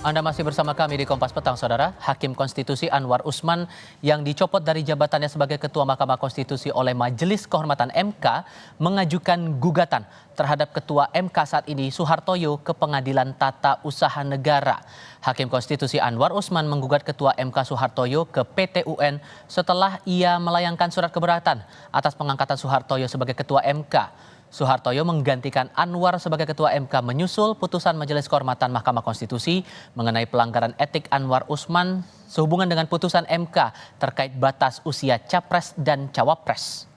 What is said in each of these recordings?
Anda masih bersama kami di Kompas Petang, Saudara. Hakim Konstitusi Anwar Usman yang dicopot dari jabatannya sebagai Ketua Mahkamah Konstitusi oleh Majelis Kehormatan MK mengajukan gugatan terhadap Ketua MK saat ini Soehartoyo ke Pengadilan Tata Usaha Negara. Hakim Konstitusi Anwar Usman menggugat Ketua MK Soehartoyo ke PT UN setelah ia melayangkan surat keberatan atas pengangkatan Soehartoyo sebagai Ketua MK. Soehartoyo menggantikan Anwar sebagai Ketua MK menyusul putusan Majelis Kehormatan Mahkamah Konstitusi mengenai pelanggaran etik Anwar Usman sehubungan dengan putusan MK terkait batas usia Capres dan Cawapres.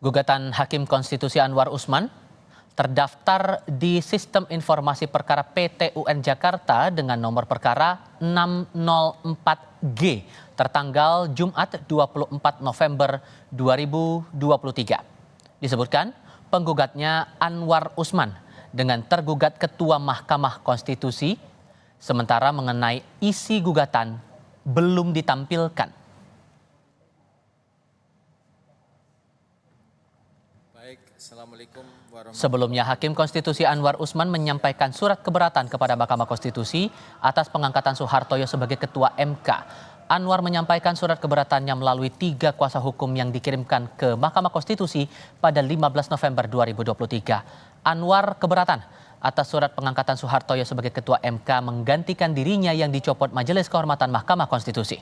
Gugatan Hakim Konstitusi Anwar Usman terdaftar di Sistem Informasi Perkara PT UN Jakarta dengan nomor perkara 604G tertanggal Jumat 24 November 2023. Disebutkan penggugatnya Anwar Usman dengan tergugat Ketua Mahkamah Konstitusi, sementara mengenai isi gugatan belum ditampilkan. Assalamualaikum warahmatullahi wabarakatuh. Sebelumnya, Hakim Konstitusi Anwar Usman menyampaikan surat keberatan kepada Mahkamah Konstitusi atas pengangkatan Soehartoyo sebagai Ketua MK. Anwar menyampaikan surat keberatannya melalui 3 kuasa hukum yang dikirimkan ke Mahkamah Konstitusi pada 15 November 2023. Anwar keberatan atas surat pengangkatan Soehartoyo sebagai Ketua MK menggantikan dirinya yang dicopot Majelis Kehormatan Mahkamah Konstitusi.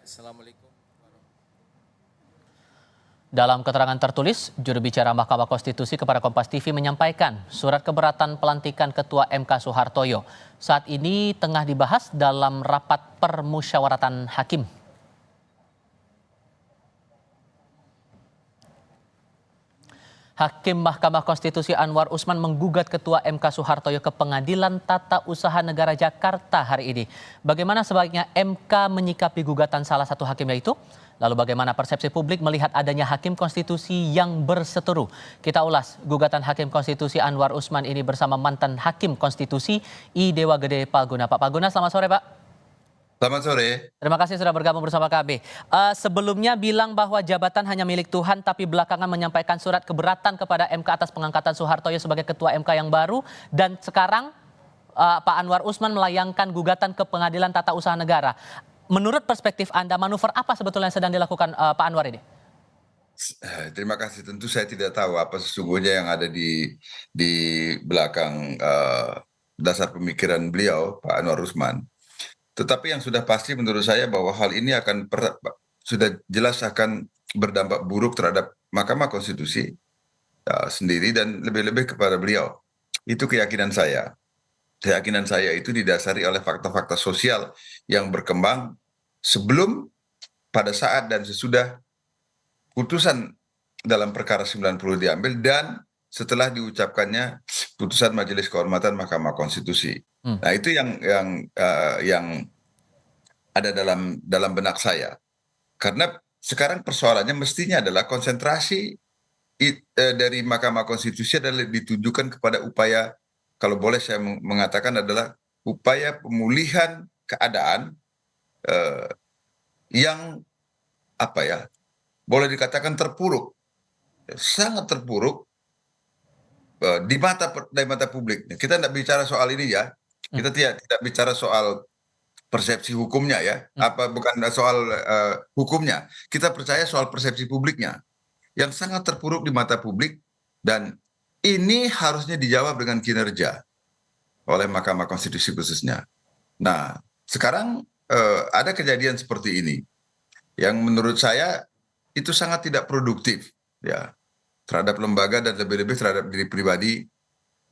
Assalamualaikum. Dalam keterangan tertulis, juru bicara Mahkamah Konstitusi kepada Kompas TV menyampaikan surat keberatan pelantikan Ketua MK Soehartoyo saat ini tengah dibahas dalam rapat permusyawaratan hakim. Hakim Mahkamah Konstitusi Anwar Usman menggugat Ketua MK Soehartoyo ke Pengadilan Tata Usaha Negara Jakarta hari ini. Bagaimana sebaiknya MK menyikapi gugatan salah satu hakimnya itu? Lalu bagaimana persepsi publik melihat adanya Hakim Konstitusi yang berseteru? Kita ulas gugatan Hakim Konstitusi Anwar Usman ini bersama mantan Hakim Konstitusi I Dewa Gede Palguna. Pak Palguna, selamat sore Pak. Selamat sore. Terima kasih sudah bergabung bersama kami. Sebelumnya bilang bahwa jabatan hanya milik Tuhan, tapi belakangan menyampaikan surat keberatan kepada MK atas pengangkatan Soehartoyo sebagai Ketua MK yang baru. Dan sekarang Pak Anwar Usman melayangkan gugatan ke Pengadilan Tata Usaha Negara. Menurut perspektif Anda, manuver apa sebetulnya yang sedang dilakukan Pak Anwar ini? Terima kasih. Tentu saya tidak tahu apa sesungguhnya yang ada di belakang dasar pemikiran beliau, Pak Anwar Usman. Tetapi yang sudah pasti menurut saya bahwa hal ini sudah jelas akan berdampak buruk terhadap Mahkamah Konstitusi sendiri dan lebih-lebih kepada beliau. Itu keyakinan saya. Keyakinan saya itu didasari oleh fakta-fakta sosial yang berkembang sebelum, pada saat, dan sesudah putusan dalam perkara 90 diambil dan setelah diucapkannya putusan Majelis Kehormatan Mahkamah Konstitusi. Nah, itu yang ada dalam benak saya. Karena sekarang persoalannya mestinya adalah konsentrasi dari Mahkamah Konstitusi adalah ditujukan kepada upaya, kalau boleh saya mengatakan, adalah upaya pemulihan keadaan yang boleh dikatakan terpuruk, sangat terpuruk di mata publik. Kita tidak bicara soal ini ya, kita tidak bicara soal persepsi hukumnya ya, bukan soal hukumnya. Kita percaya soal persepsi publiknya yang sangat terpuruk di mata publik, dan ini harusnya dijawab dengan kinerja oleh Mahkamah Konstitusi khususnya. Nah, sekarang ada kejadian seperti ini yang menurut saya itu sangat tidak produktif ya terhadap lembaga dan lebih-lebih terhadap diri pribadi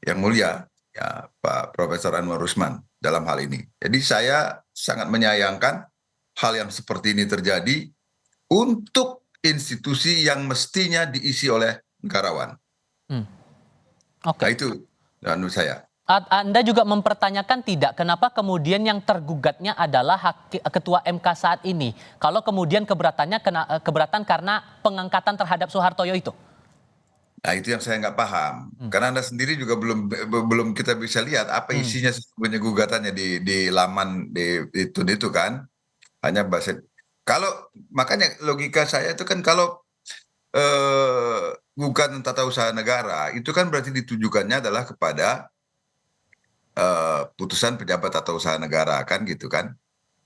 yang mulia ya Pak Profesor Anwar Usman dalam hal ini. Jadi saya sangat menyayangkan hal yang seperti ini terjadi untuk institusi yang mestinya diisi oleh negarawan. Oke. Nah, itu menurut saya. Anda juga mempertanyakan tidak kenapa kemudian yang tergugatnya adalah Ketua MK saat ini, kalau kemudian keberatan karena pengangkatan terhadap Soehartoyo itu? Nah, itu yang saya nggak paham. Karena Anda sendiri juga belum kita bisa lihat apa isinya sesungguhnya gugatannya di laman itu kan. Hanya bahasa Kalau makanya logika saya itu kan kalau gugatan tata usaha negara itu kan berarti ditujukannya adalah kepada putusan pejabat tata usaha negara kan gitu kan.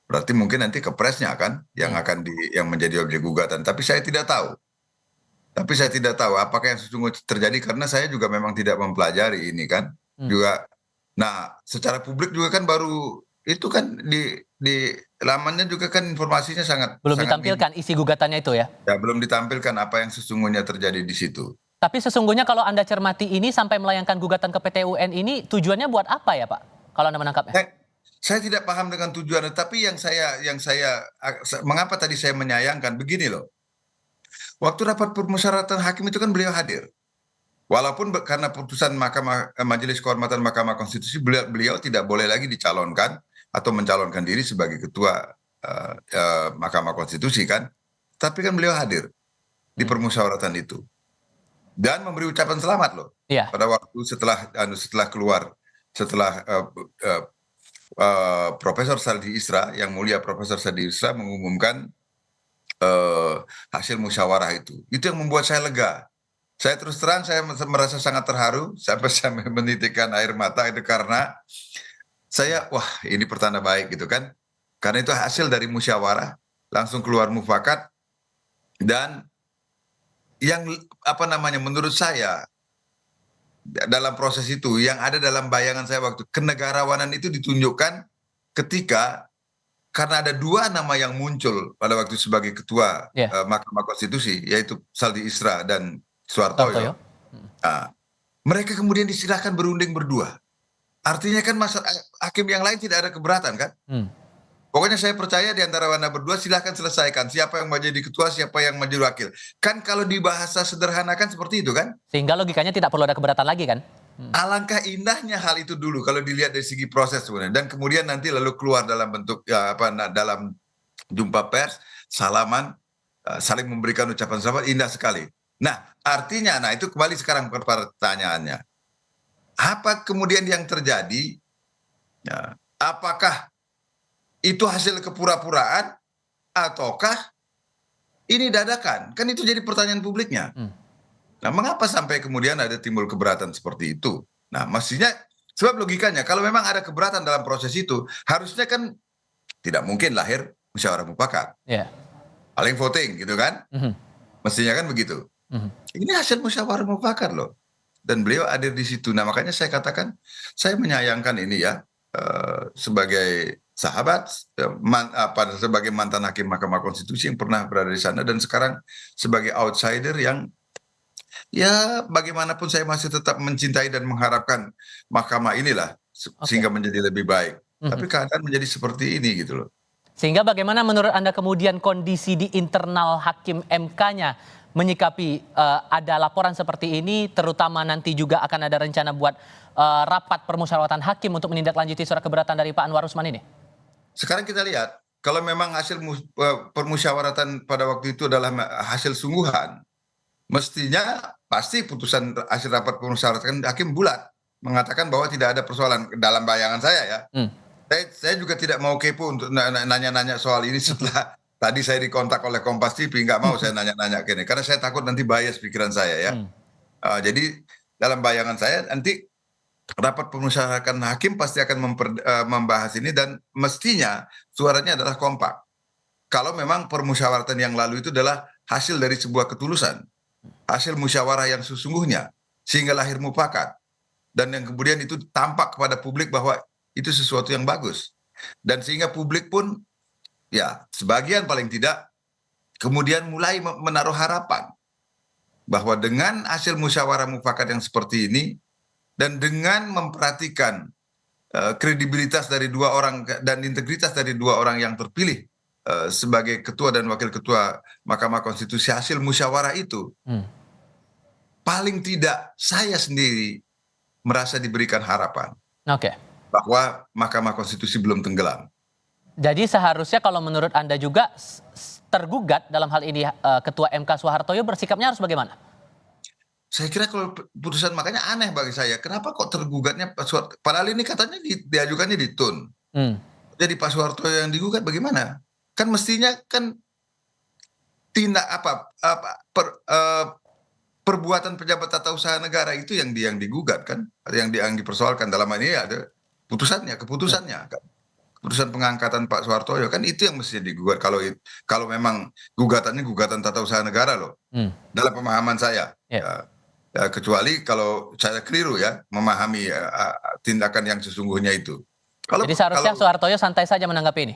Berarti mungkin nanti ke presnya kan yang Hmm. akan yang menjadi objek gugatan. Tapi saya tidak tahu. Tapi saya tidak tahu apakah yang sesungguhnya terjadi karena saya juga memang tidak mempelajari ini kan. Hmm. Juga nah, secara publik juga kan baru itu kan di lamannya juga kan informasinya sangat Belum sangat minim. ditampilkan isi gugatannya itu ya. Ya, belum ditampilkan apa yang sesungguhnya terjadi di situ. Tapi sesungguhnya kalau Anda cermati ini sampai melayangkan gugatan ke PT UN ini tujuannya buat apa ya Pak? Kalau Anda menangkapnya? Saya tidak paham dengan tujuan, tapi mengapa tadi saya menyayangkan begini loh. Waktu rapat permusyawaratan hakim itu kan beliau hadir. Walaupun karena putusan Majelis Kehormatan Mahkamah Konstitusi beliau tidak boleh lagi dicalonkan atau mencalonkan diri sebagai ketua Mahkamah Konstitusi kan. Tapi kan beliau hadir di permusyawaratan itu dan memberi ucapan selamat loh Iya. pada waktu setelah keluar setelah Profesor Saldi Isra, yang mulia Profesor Saldi Isra mengumumkan hasil musyawarah itu. Itu yang membuat saya lega. Saya terus terang saya merasa sangat terharu sampai saya menitikkan air mata itu karena wah ini pertanda baik gitu kan. Karena itu hasil dari musyawarah langsung keluar mufakat dan yang apa namanya menurut saya dalam proses itu yang ada dalam bayangan saya waktu kenegarawanan itu ditunjukkan ketika karena ada dua nama yang muncul pada waktu sebagai ketua Iya. Mahkamah Konstitusi yaitu Saldi Isra dan Soehartoyo. Suhartoyo. Nah, mereka kemudian disilahkan berunding berdua. Artinya kan hakim yang lain tidak ada keberatan kan? Hmm. Pokoknya saya percaya di antara Anda berdua silahkan selesaikan siapa yang mau jadi ketua, siapa yang mau jadi wakil. Kan kalau di bahasa sederhana kan seperti itu kan? Sehingga logikanya tidak perlu ada keberatan lagi kan? Alangkah indahnya hal itu dulu kalau dilihat dari segi proses sebenarnya dan kemudian nanti lalu keluar dalam bentuk dalam jumpa pers, salaman, saling memberikan ucapan selamat indah sekali. Nah, artinya itu kembali sekarang ke pertanyaannya. Apa kemudian yang terjadi? Ya, apakah itu hasil kepura-puraan ataukah ini dadakan? Kan itu jadi pertanyaan publiknya. Nah, mengapa sampai kemudian ada timbul keberatan seperti itu? Nah, mestinya sebab logikanya kalau memang ada keberatan dalam proses itu, harusnya kan tidak mungkin lahir musyawarah mufakat. Iya. Paling voting gitu kan? Mestinya kan begitu. Ini hasil musyawarah mufakat loh. Dan beliau hadir di situ. Nah, makanya saya katakan saya menyayangkan ini ya sebagai sahabat, sebagai mantan hakim Mahkamah Konstitusi yang pernah berada di sana dan sekarang sebagai outsider yang ya bagaimanapun saya masih tetap mencintai dan mengharapkan mahkamah inilah sehingga menjadi lebih baik. Tapi keadaan menjadi seperti ini gitu loh. Sehingga bagaimana menurut Anda kemudian kondisi di internal hakim MK-nya menyikapi ada laporan seperti ini, terutama nanti juga akan ada rencana buat rapat permusyawaratan hakim untuk menindaklanjuti surat keberatan dari Pak Anwar Usman ini? Sekarang kita lihat, kalau memang hasil permusyawaratan pada waktu itu adalah hasil sungguhan, mestinya pasti putusan hasil rapat permusyawaratan hakim bulat mengatakan bahwa tidak ada persoalan dalam bayangan saya ya. Saya juga tidak mau kepo untuk nanya-nanya soal ini setelah tadi saya dikontak oleh Kompas TV, nggak mau saya nanya-nanya ke ini karena saya takut nanti bias pikiran saya ya. Jadi dalam bayangan saya nanti rapat permusyawaratan hakim pasti akan membahas ini dan mestinya suaranya adalah kompak. Kalau memang permusyawaratan yang lalu itu adalah hasil dari sebuah ketulusan, hasil musyawarah yang sesungguhnya sehingga lahir mufakat dan yang kemudian itu tampak kepada publik bahwa itu sesuatu yang bagus dan sehingga publik pun ya sebagian paling tidak kemudian mulai menaruh harapan bahwa dengan hasil musyawarah mufakat yang seperti ini dan dengan memperhatikan kredibilitas dari dua orang dan integritas dari dua orang yang terpilih sebagai ketua dan wakil ketua Mahkamah Konstitusi hasil musyawarah itu paling tidak saya sendiri merasa diberikan harapan bahwa Mahkamah Konstitusi belum tenggelam. Jadi seharusnya kalau menurut Anda juga tergugat dalam hal ini Ketua MK Soehartoyo bersikapnya harus bagaimana? Saya kira kalau putusan makanya aneh bagi saya. Kenapa kok tergugatnya Pak Soehartoyo? Padahal ini katanya diajukannya di TUN. Jadi Pak Soehartoyo yang digugat bagaimana? Kan mestinya kan tindak perbuatan pejabat tata usaha negara itu yang digugat kan, yang dipersoalkan dalam hal ini ada keputusannya kan. Keputusan pengangkatan Pak Soehartojo kan itu yang mesti digugat kalau memang gugatannya gugatan tata usaha negara loh. Dalam pemahaman saya. Kecuali kalau saya keliru ya memahami tindakan yang sesungguhnya itu. Jadi seharusnya Soehartojo santai saja menanggapi ini.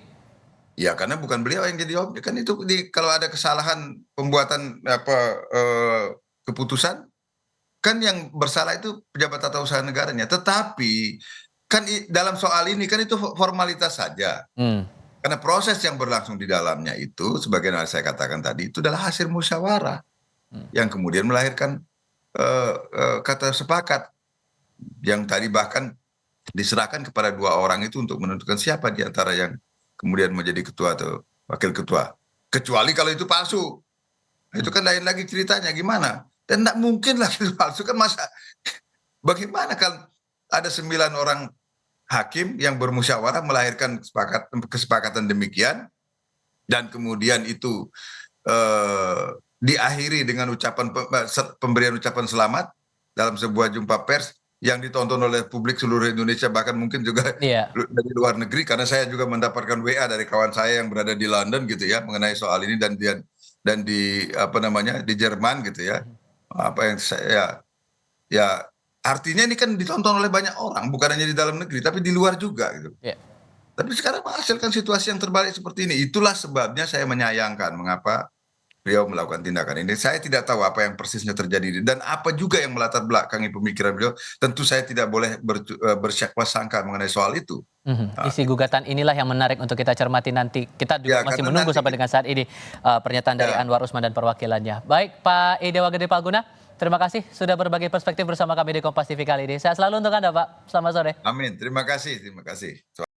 Ya karena bukan beliau yang jadi objek kan itu kalau ada kesalahan pembuatan keputusan kan yang bersalah itu pejabat tata usaha negaranya. Tetapi kan dalam soal ini kan itu formalitas saja. Karena proses yang berlangsung di dalamnya itu sebagaimana saya katakan tadi itu adalah hasil musyawarah yang kemudian melahirkan kata sepakat yang tadi bahkan diserahkan kepada 2 orang itu untuk menentukan siapa di antara yang kemudian menjadi ketua atau wakil ketua. Kecuali kalau itu palsu. Itu kan lain lagi ceritanya gimana. Dan tidak mungkin lah itu palsu kan masa. Bagaimana kalau ada 9 orang hakim yang bermusyawarah melahirkan kesepakatan demikian. Dan kemudian itu diakhiri dengan pemberian ucapan selamat dalam sebuah jumpa pers yang ditonton oleh publik seluruh Indonesia bahkan mungkin juga dari luar negeri karena saya juga mendapatkan WA dari kawan saya yang berada di London gitu ya mengenai soal ini dan di di Jerman gitu ya. Apa yang saya ya artinya ini kan ditonton oleh banyak orang bukan hanya di dalam negeri tapi di luar juga gitu. Tapi sekarang menghasilkan situasi yang terbalik seperti ini. Itulah sebabnya saya menyayangkan mengapa beliau melakukan tindakan ini. Saya tidak tahu apa yang persisnya terjadi dan apa juga yang melatar belakangi pemikiran beliau. Tentu saya tidak boleh bersyakwa sangka mengenai soal itu. Isi gugatan inilah yang menarik untuk kita cermati nanti. Kita juga masih menunggu sampai dengan saat ini pernyataan dari Anwar Usman dan perwakilannya. Baik Pak Idewa Gede Palguna, terima kasih sudah berbagi perspektif bersama kami di Kompas TV kali ini. Sehat selalu untuk Anda Pak, selamat sore. Amin, terima kasih.